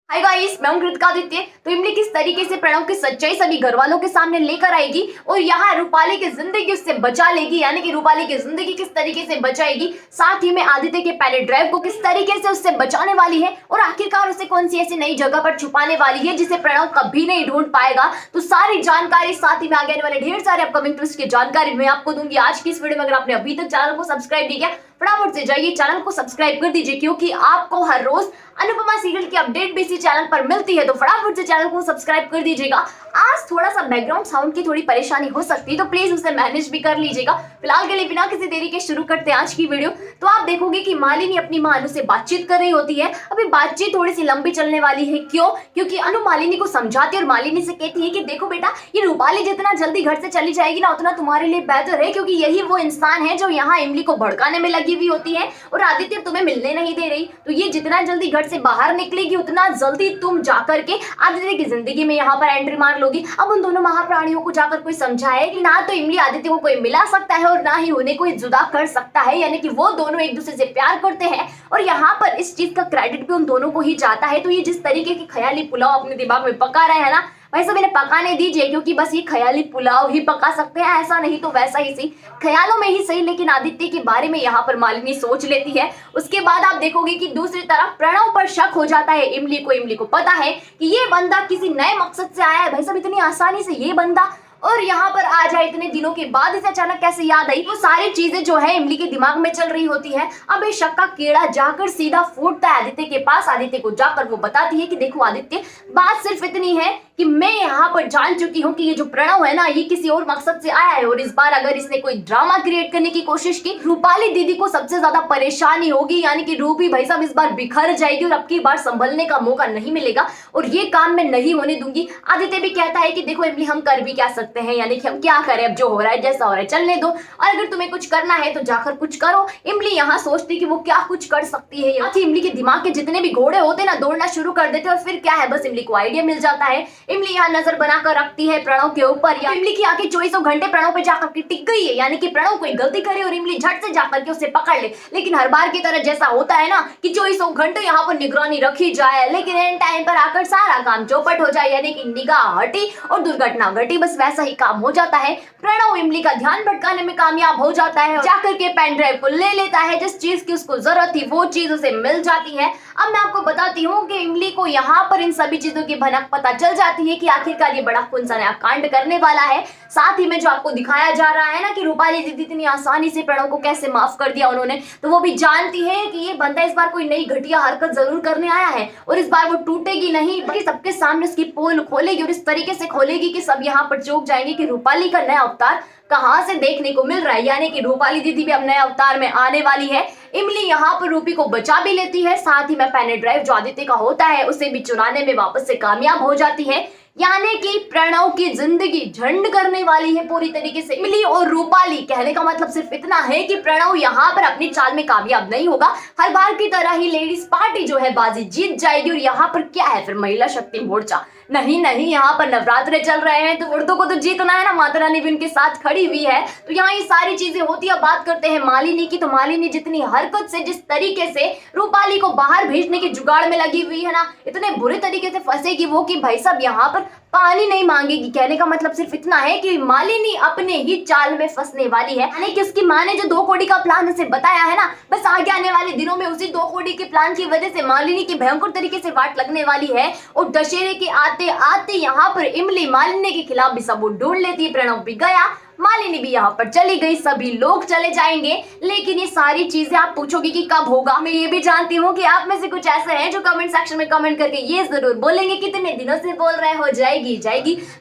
Hi guys, मैं हूं कृतिका आदित्य। तो इमली किस तरीके से प्रणव की सच्चाई सभी घर वालों के सामने लेकर आएगी और यहाँ रूपाली की जिंदगी उससे बचा लेगी, यानी कि रूपाली की जिंदगी किस तरीके से बचाएगी, साथ ही में आदित्य के पेन ड्राइव को किस तरीके से उससे बचाने वाली है और आखिरकार उसे कौन सी ऐसी नई जगह पर छुपाने वाली है जिसे प्रणव कभी नहीं ढूंढ पाएगा। तो सारी जानकारी, साथ ही में आगे आने वाले ढेर सारे अपकमिंग ट्विस्ट की जानकारी मैं आपको दूंगी आज की इस वीडियो में। अगर आपने अभी तक चैनल को सब्सक्राइब नहीं किया, फटाफट से जाइए चैनल को सब्सक्राइब कर दीजिए, क्योंकि आपको हर रोज अनुपमा सीरियल की अपडेट भी इसी चैनल पर मिलती है। तो फटाफट से चैनल को सब्सक्राइब कर दीजिएगा। आज थोड़ा सा बैकग्राउंड साउंड की थोड़ी परेशानी हो सकती है, तो प्लीज उसे मैनेज भी कर लीजिएगा। फिलहाल के लिए बिना किसी देरी के शुरू करते हैं आज की वीडियो। तो आप देखोगे कि मालिनी अपनी मां अनु से बातचीत कर रही होती है। अभी बातचीत थोड़ी सी लंबी चलने वाली है। क्यों? क्योंकि अनु मालिनी को समझाती है और मालिनी से कहती है कि देखो बेटा, ये रूपाली जितना जल्दी घर से चली जाएगी ना, उतना तुम्हारे लिए बेहतर है, क्योंकि यही वो इंसान है जो यहाँ इमली को भड़काने में लगी हुई होती है और आदित्य तुम्हें मिलने नहीं दे रही। तो ये जितना जल्दी घर से बाहर निकलेगी उतना जल्दी तुम जाकर के आदित्य की जिंदगी में यहाँ पर एंट्री मार लोगी। अब उन दोनों महाप्राणियों को जाकर कोई समझाए कि ना तो इमली आदित्य को कोई मिला सकता है और ना ही उन्हें कोई जुदा कर सकता है, यानी कि वो दोनों एक दूसरे से प्यार करते हैं और यहाँ पर इस चीज का क्रेडिट भी उन दोनों को ही जाता है। तो ये जिस तरीके की ख्याली पुलाव अपने दिमाग में पका रहे हैं ना, वैसे मैंने पकाने दीजिए, क्योंकि बस ये ख्याली पुलाव ही पका सकते हैं, ऐसा नहीं तो वैसा ही सही, ख्यालों में ही सही। लेकिन आदित्य के बारे में यहाँ पर मालिनी सोच लेती है। उसके बाद आप देखोगे कि दूसरी तरफ प्रणव पर शक हो जाता है इमली को पता है कि ये बंदा किसी नए मकसद से आया है। भाई साहब, इतनी आसानी से ये बंदा और यहाँ पर आ जाए, इतने दिनों के बाद इसे अचानक कैसे याद आई। वो सारी चीजें जो है इमली के दिमाग में चल रही होती है। अब ये शक का कीड़ा जाकर सीधा फूटता है आदित्य के पास। आदित्य को जाकर वो बताती है कि देखो आदित्य, बात सिर्फ इतनी है कि मैं यहाँ पर जान चुकी हूँ कि ये जो प्रणव है ना, ये किसी और मकसद से आया है और इस बार अगर इसने कोई ड्रामा क्रिएट करने की कोशिश की, रूपाली दीदी को सबसे ज्यादा परेशानी होगी, यानी कि रूपी भाई साहब इस बार बिखर जाएगी और अब की बार संभलने का मौका नहीं मिलेगा और ये काम मैं नहीं होने दूंगी। आदित्य भी कहता है कि देखो इमली, हम कर भी क्या सकते हैं, यानी कि हम क्या करें, अब जो हो रहा है जैसा हो रहा है चलने दो, और अगर तुम्हें कुछ करना है तो जाकर कुछ करो। इमली यहाँ सोचती कि वो क्या कुछ कर सकती है। यहाँ इमली के दिमाग के जितने भी घोड़े होते ना, दौड़ना शुरू कर देते और फिर क्या है, बस इमली को आइडिया मिल जाता है। इमली यहाँ नजर बनाकर रखती है प्रणव के ऊपर। इमली की आंखें चौबीसों घंटे प्रणव पे जाकर के टिक गई है, यानी कि प्रणव कोई गलती करे और इमली झट से जाकर के उसे पकड़ ले। लेकिन हर बार की तरह जैसा होता है ना कि चौबीसों घंटे यहाँ पर निगरानी रखी जाए, लेकिन एंड टाइम पर आकर सारा काम चौपट हो जाए, यानी कि निगाह हटी और दुर्घटना घटी। बस वैसा ही काम हो जाता है। प्रणव इमली का ध्यान भटकाने में कामयाब हो जाता है, जाकर के पेन ड्राइव को ले लेता है। जिस चीज की उसको जरूरत थी वो चीज उसे मिल जाती है। अब मैं आपको बताती हूँ कि इमली को यहाँ पर इन सभी चीजों की भनक पता चल जाती है कि आखिरकार ये बड़ा कौन सा नया कांड करने वाला है। साथ ही में जो आपको दिखाया जा रहा है ना कि रूपाली दीदी इतनी आसानी से प्रणव को कैसे माफ कर दिया उन्होंने, तो वो भी जानती है कि ये बंदा इस बार कोई नई घटिया हरकत जरूर करने आया है और इस बार वो टूटेगी नहीं, बल्कि सबके सामने उसकी पोल खोलेगी और इस तरीके से खोलेगी कि सब यहाँ पर चौंक जाएंगे कि रूपाली का नया अवतार कहां से देखने को मिल रहा है, यानी कि रूपाली दीदी भी अब नए अवतार में आने वाली है। इमली यहाँ पर रूपी को बचा भी लेती है, साथ ही में पेन ड्राइव जो आदित्य का होता है उसे भी चुराने में वापस से कामयाब हो जाती है, यानी कि प्रणव की जिंदगी झंड करने वाली है पूरी तरीके से इमली और रूपाली। कहने का मतलब सिर्फ इतना है कि प्रणव यहाँ पर अपनी चाल में कामयाब नहीं होगा। हर बार की तरह ही लेडीज पार्टी जो है बाजी जीत जाएगी और यहाँ पर क्या है फिर महिला शक्ति मोर्चा। नहीं, यहाँ पर नवरात्रे चल रहे हैं तो औरतों को तो जीतना है ना, माता रानी भी उनके साथ खड़ी हुई है। तो यहाँ ये सारी चीजें होती है। बात करते हैं मालिनी की, तो मालिनी जितनी हरकत से, जिस तरीके से रूपाली को बाहर भेजने के जुगाड़ में लगी हुई है ना, इतने बुरे तरीके से फंसेगी वो कि भाई साहब यहाँ पर पानी नहीं मांगेगी। कहने का मतलब सिर्फ इतना है कि मालिनी अपने ही चाल में फंसने वाली है, यानी कि उसकी माँ ने जो 2 कोड़ी का प्लान उसे बताया है ना, बस आगे आने वाले दिनों में उसी 2 कोड़ी के प्लान की वजह से मालिनी की भयंकर तरीके से वाट लगने वाली है। और दशहरे के आते आते यहाँ पर इमली मालिनी के खिलाफ भी सबूत ढूंढ लेती है। प्रणव भी गया, मालिनी भी यहाँ पर चली गई, सभी लोग चले जाएंगे। लेकिन ये सारी चीजें आप पूछोगे कि कब होगा। मैं ये भी जानती हूँ कि आप में से कुछ ऐसे हैं जो कमेंट सेक्शन में कमेंट करके ये जरूर बोलेंगे कितने दिनों से बोल रहे हो जाएगी,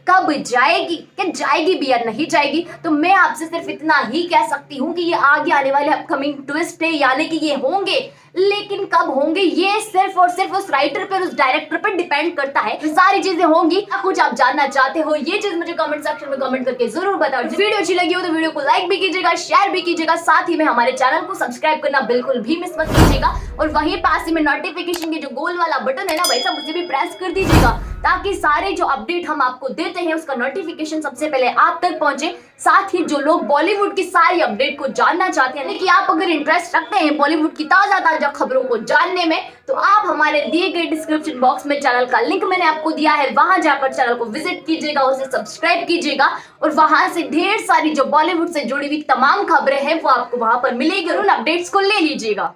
कब जाएगी, क्या जाएगी भी या नहीं जाएगी। तो मैं आपसे सिर्फ इतना ही कह सकती हूँ कि ये आगे आने वाले अपकमिंग ट्विस्ट है, यानी कि ये होंगे, लेकिन कब होंगे ये सिर्फ और सिर्फ उस राइटर पर, उस डायरेक्टर पर डिपेंड करता है। तो सारी चीजें होंगी। कुछ आप जानना चाहते हो ये चीज मुझे कमेंट सेक्शन में कमेंट करके जरूर बताओ। वीडियो अच्छी लगी हो तो वीडियो को लाइक भी कीजिएगा, शेयर भी कीजिएगा, साथ ही में हमारे चैनल को सब्सक्राइब करना बिल्कुल भी मिस मत कीजिएगा और वहीं पास ही में नोटिफिकेशन के जो गोल वाला बटन है ना भाई साहब, उसे भी प्रेस कर दीजिएगा, ताकि सारे जो अपडेट हम आपको देते हैं उसका नोटिफिकेशन सबसे पहले आप तक पहुंचे। साथ ही जो लोग बॉलीवुड की सारी अपडेट को जानना चाहते हैं, यानी कि आप अगर इंटरेस्ट रखते हैं बॉलीवुड की ताजा ताजा खबरों को जानने में, तो आप हमारे दिए गए डिस्क्रिप्शन बॉक्स में चैनल का लिंक मैंने आपको दिया है, वहां जाकर चैनल को विजिट कीजिएगा, उसे सब्सक्राइब कीजिएगा और वहां से ढेर सारी जो बॉलीवुड से जुड़ी हुई तमाम खबरें हैं वो आपको वहां पर मिलेगी और उन अपडेट्स को ले लीजिएगा।